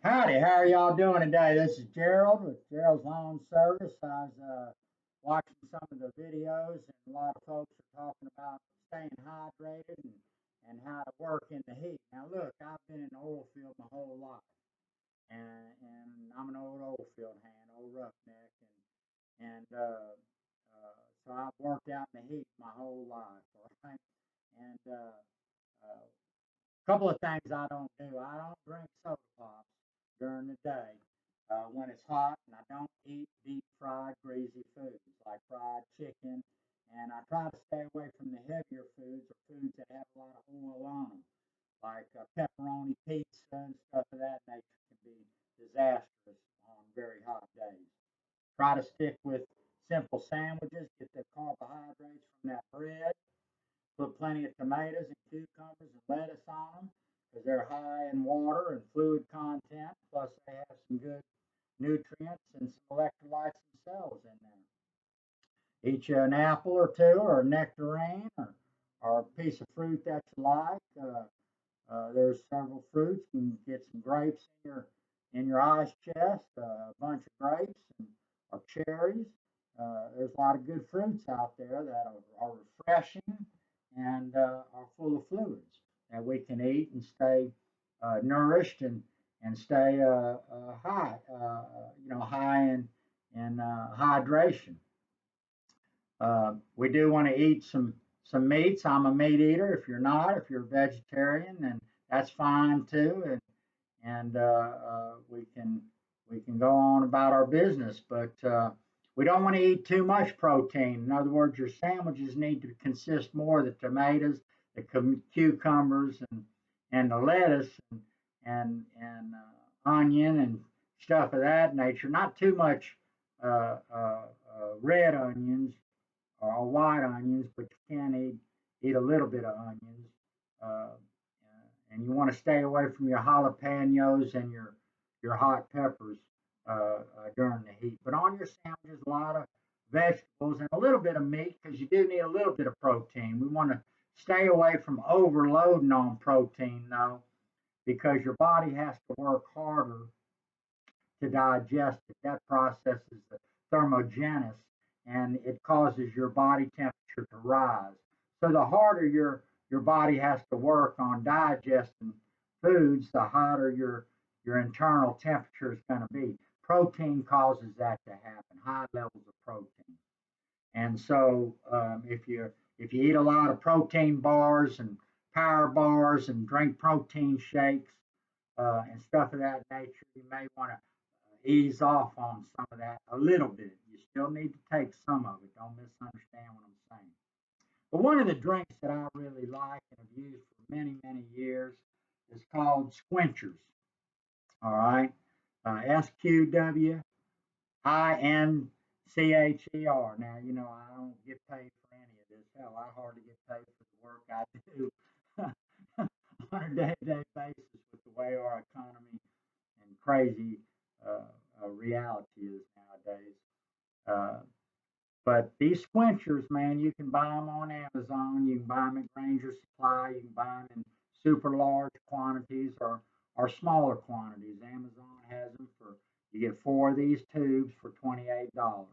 Howdy, how are y'all doing today? This is Gerald with Gerald's Lawn Service. I was watching some of the videos, and a lot of folks are talking about staying hydrated and how to work in the heat. Now, look, I've been in the oil field my whole life, and I'm an old oil field hand, old roughneck, and so I've worked out in the heat my whole life, all right? And couple of things I don't do. I don't drink soda pops during the day when it's hot, and I don't eat deep fried, greasy foods like fried chicken. And I try to stay away from the heavier foods or foods that have a lot of oil on them, like pepperoni pizza and stuff of that nature can be disastrous on very hot days. Try to stick with simple sandwiches, get the carbohydrates from that bread. Put plenty of tomatoes and cucumbers and lettuce on them because they're high in water and fluid content. Plus, they have some good nutrients and some electrolytes themselves in there. Eat you an apple or two, or a nectarine, or a piece of fruit that you like. There's several fruits. You can get some grapes in your ice chest, a bunch of grapes or cherries. There's a lot of good fruits out there that are refreshing and are full of fluids that we can eat and stay nourished and stay high in hydration. We do want to eat some meats. I'm a meat eater. If you're not, if you're a vegetarian, then that's fine too. And we can go on about our business, but we don't want to eat too much protein. In other words, your sandwiches need to consist more of the tomatoes, the cucumbers, and the lettuce and onion and stuff of that nature. Not too much red onions or white onions, but you can eat a little bit of onions. Uh, and you want to stay away from your jalapenos and your hot peppers during the heat. But on your sandwiches, a lot of vegetables and a little bit of meat because you do need a little bit of protein. We want to stay away from overloading on protein though, because your body has to work harder to digest it. That process is the thermogenesis, and it causes your body temperature to rise. So the harder your body has to work on digesting foods, the hotter your internal temperature is going to be. Protein causes that to happen, high levels of protein. And so if you eat a lot of protein bars and power bars and drink protein shakes and stuff of that nature, you may want to ease off on some of that a little bit. You still need to take some of it. Don't misunderstand what I'm saying. But one of the drinks that I really like and have used for many, many years is called Sqwinchers. All right. Sqwincher. Now, I don't get paid for any of this. Hell, I hardly get paid for the work I do on a day-to-day basis with the way our economy and crazy reality is nowadays. Uh, but these squinchers, man, you can buy them on Amazon. You can buy them at Granger Supply. You can buy them in super large quantities or smaller quantities. Amazon has them for, you get four of these tubes for $28.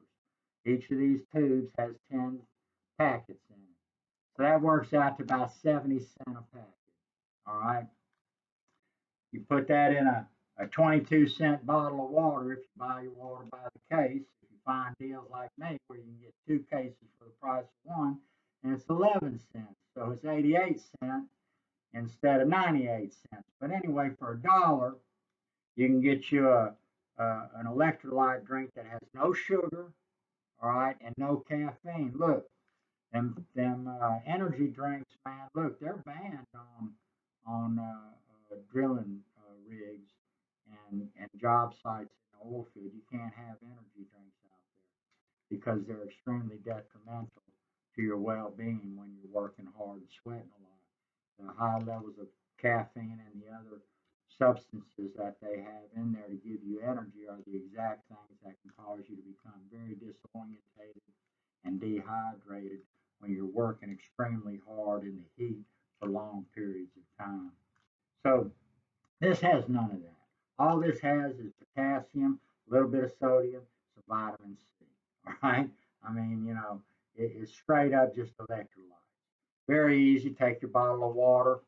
Each of these tubes has 10 packets in it. So that works out to about 70 cents a packet. All right. You put that in a 22-cent bottle of water if you buy your water by the case. If you find deals like me where you can get two cases for the price of one, and it's 11 cents. So it's 88 cents instead of 98 cents. But anyway, for $1, you can get you an electrolyte drink that has no sugar, all right, and no caffeine. Look, them energy drinks, man. Look, they're banned on drilling rigs and job sites in the oil field. You can't have energy drinks out there because they're extremely detrimental to your well-being when you're working hard and sweating a lot. The high levels of caffeine and the other substances that they have in there to give you energy are the exact things that can cause you to become very disorientated and dehydrated when you're working extremely hard in the heat for long periods of time. So this has none of that. All this has is potassium, a little bit of sodium, some vitamin C. All right. I mean, it's straight up just electrolytes. Very easy. Take your bottle of water,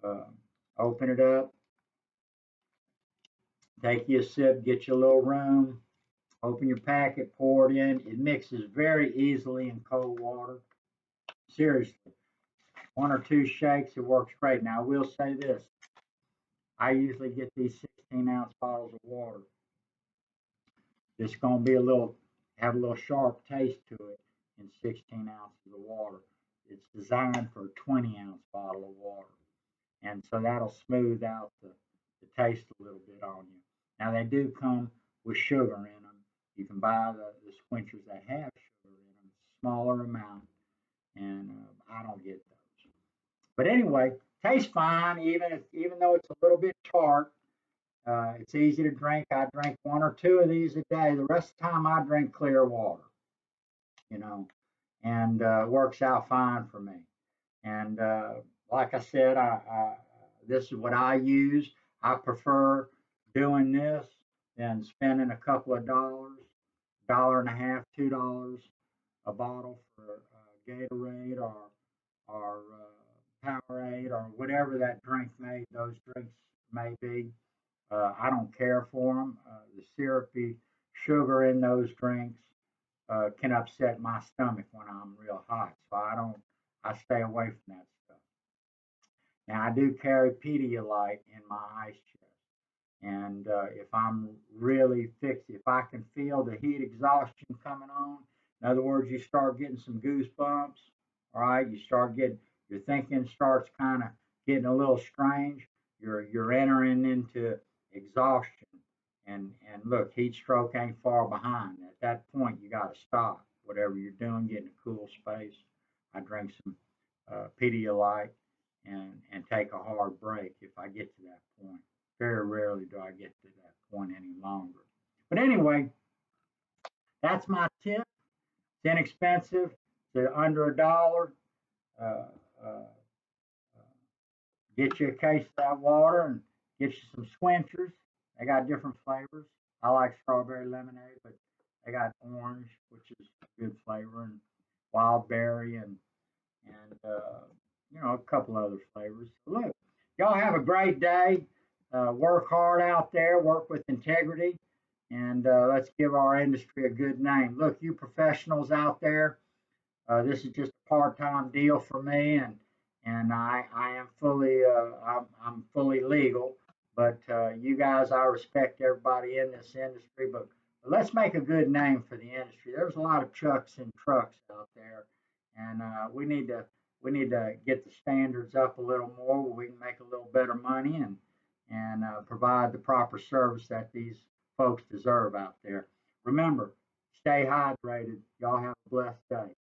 uh, open it up, take you a sip, get you a little room, open your packet, pour it in. It mixes very easily in cold water. Seriously, one or two shakes, it works great. Now, I will say this. I usually get these 16-ounce bottles of water. It's going to be have a little sharp taste to it in 16 ounces of water. It's designed for a 20-ounce bottle of water. And so that'll smooth out the taste a little bit on you. Now, they do come with sugar in them. You can buy the Sqwinchers that have sugar in them, smaller amount, and I don't get those. But anyway, tastes fine, even though it's a little bit tart. It's easy to drink. I drink one or two of these a day. The rest of the time, I drink clear water, you know, and works out fine for me. And like I said, this is what I use. I prefer doing this than spending a couple of dollars, dollar and a half, $2 a bottle for Gatorade or Powerade or whatever those drinks may be. I don't care for them. The syrupy sugar in those drinks can upset my stomach when I'm real hot, so I stay away from that stuff. Now I do carry Pedialyte in my ice chest, and if I'm really fixed, if I can feel the heat exhaustion coming on, in other words, you start getting some goosebumps, all right, your thinking starts kind of getting a little strange. You're entering into exhaustion, and look, heat stroke ain't far behind. At that point, you got to stop whatever you're doing, get in a cool space. I drink some Pedialyte and take a hard break if I get to that point. Very rarely do I get to that point any longer. But anyway, that's my tip. It's inexpensive. It's under $1. Uh, uh, get you a case of that water and get you some Sqwinchers. They got different flavors. I like strawberry lemonade, but they got orange, which is a good flavor, and wild berry, and a couple other flavors. Look, y'all have a great day. Work hard out there. Work with integrity, and let's give our industry a good name. Look, you professionals out there, this is just a part-time deal for me, and I am I'm fully legal. But you guys, I respect everybody in this industry, but let's make a good name for the industry. There's a lot of chucks and trucks out there, and we need to get the standards up a little more where we can make a little better money and provide the proper service that these folks deserve out there. Remember, stay hydrated. Y'all have a blessed day.